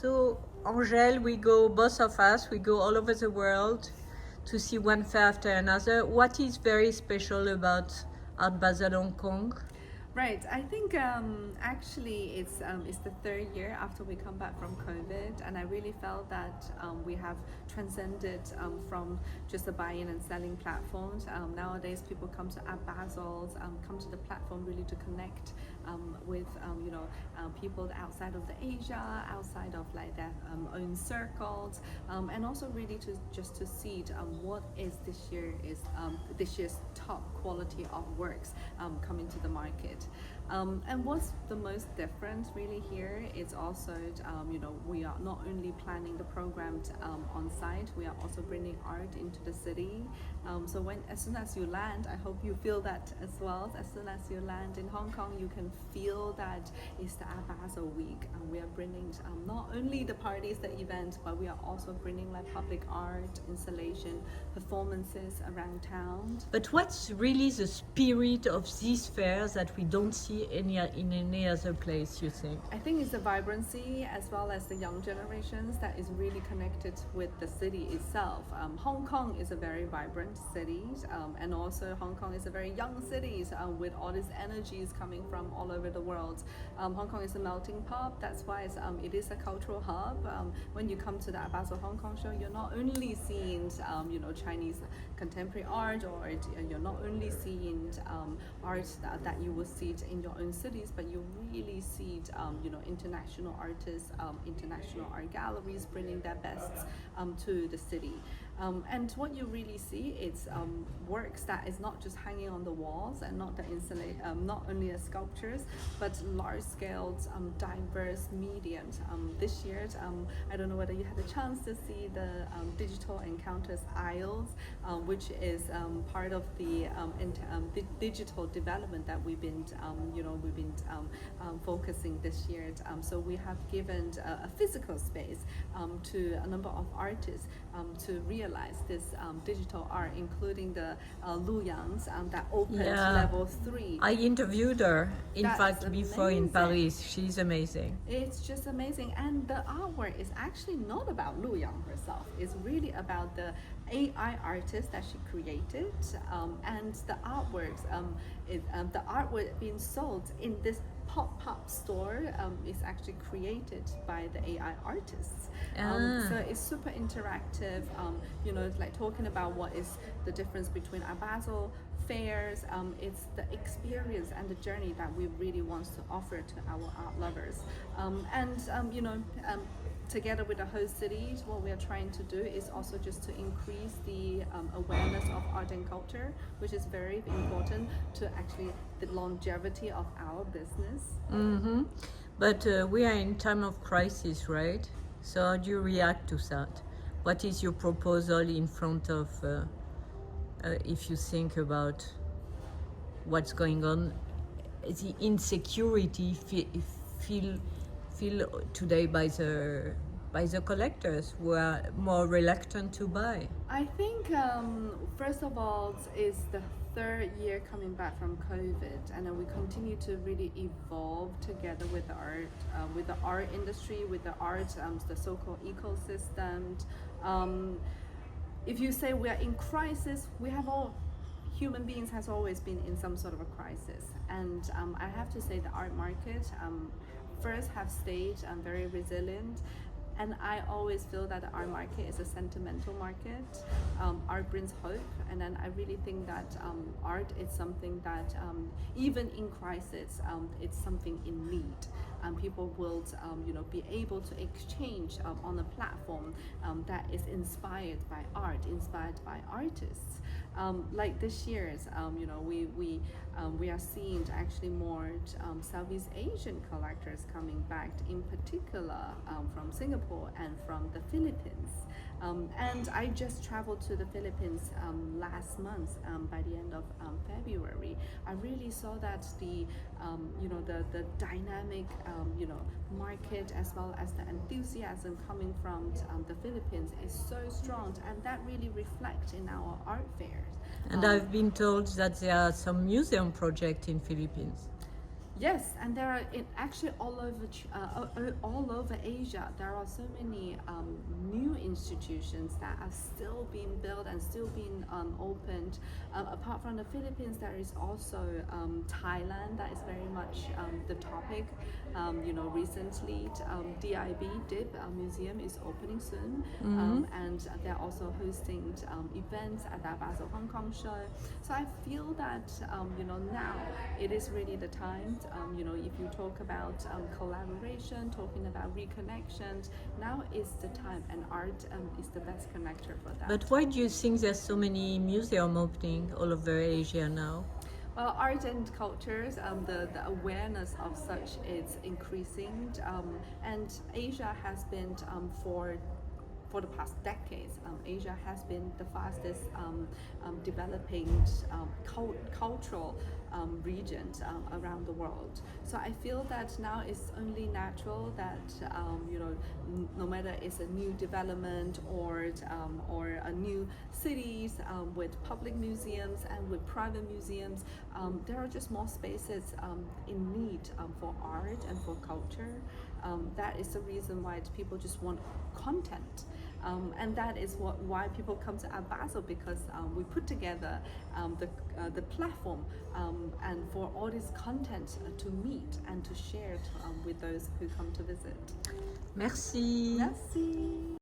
So, Angelle, both of us, we go all over the world to see one fair after another. What is very special about Art Basel Hong Kong? Right. I think actually it's the third year after we come back from COVID, and I really felt that we have transcended from just the buying and selling platforms. Nowadays, people come to Art Basel's, come to the platform really to connect with people outside of the Asia, outside of like their own circles, and also really to see what is this year's top quality of works coming to the market. And what's the most different really here is also, we are not only planning the program on site, we are also bringing art into the city. So as soon as you land, I hope you feel that as well. As soon as you land in Hong Kong, you can feel that it's the Art Basel week. We are bringing not only the parties, the events, but we are also bringing like public art, installation, performances around town. But what's really the spirit of these fairs that we don't see in any other place, you think? I think it's the vibrancy as well as the young generations that is really connected with the city itself. Hong Kong is a very vibrant city, and also Hong Kong is a very young city with all these energies coming from all over the world. Hong Kong is a melting pot. That's why it is a cultural hub. When you come to the Basel Hong Kong show, you're not only seeing Chinese contemporary art, or you're not only seeing art that you will see it in your own cities, but you really see international artists, international art galleries bringing their best to the city. And what you really see is works that is not just hanging on the walls and not not only as sculptures, but large-scale, diverse mediums. This year, I don't know whether you had a chance to see the Digital Encounters Aisles, which is part of the digital development that we've been focusing this year. So we have given a physical space to a number of artists to realize this digital art, including the Luyangs that opened level 3. I interviewed her, before in amazing. Paris. She's amazing. It's just amazing, and the artwork is actually not about Lu Yang herself. It's really about the AI artist that she created, and the artworks. The artwork being sold in this pop-up store is actually created by the AI artists. So it's super interactive. It's like talking about what is the difference between Art Basel fairs. It's the experience and the journey that we really want to offer to our art lovers. Together with the host cities, what we are trying to do is also just to increase the awareness of art and culture, which is very important to actually the longevity of our business. Mm-hmm. But we are in time of crisis, right? So how do you react to that? What is your proposal in front of, if you think about what's going on, the insecurity feel today by the collectors who are more reluctant to buy? I think first of all, it's the third year coming back from COVID, and we continue to really evolve together with the art industry, with the art, the so-called ecosystem. If you say we are in crisis, human beings has always been in some sort of a crisis, and I have to say the art market first have stayed very resilient. And I always feel that the art market is a sentimental market. Art brings hope, and then I really think that art is something that even in crisis, it's something in need. People will be able to exchange on a platform that is inspired by art, inspired by artists. Like this year's, we are seeing actually more Southeast Asian collectors coming back, in particular from Singapore and from the Philippines. And I just traveled to the Philippines last month. By the end of February, I really saw that the dynamic market as well as the enthusiasm coming from the Philippines is so strong, and that really reflects in our art fairs. And I've been told that there are some museum projects in Philippines. Yes, and there are actually all over Asia. There are so many new institutions that are still being built and still being opened. Apart from the Philippines, there is also Thailand that is very much the topic. Recently DIB Museum is opening soon, and they're also hosting events at that Basel Hong Kong show. So I feel that now it is really the time. If you talk about collaboration, talking about reconnections, now is the time, and art is the best connector for that. But why do you think there's so many museums opening all over Asia now? Well, art and cultures, the awareness of such is increasing, and Asia has been for the past decades, Asia has been the fastest developing cultural region around the world. So I feel that now it's only natural that no matter it's a new development or a new cities with public museums and with private museums, there are just more spaces in need for art and for culture. That is the reason why people just want content. And that is why people come to Art Basel, because we put together the platform and for all this content to meet and to share with those who come to visit. Merci. Merci.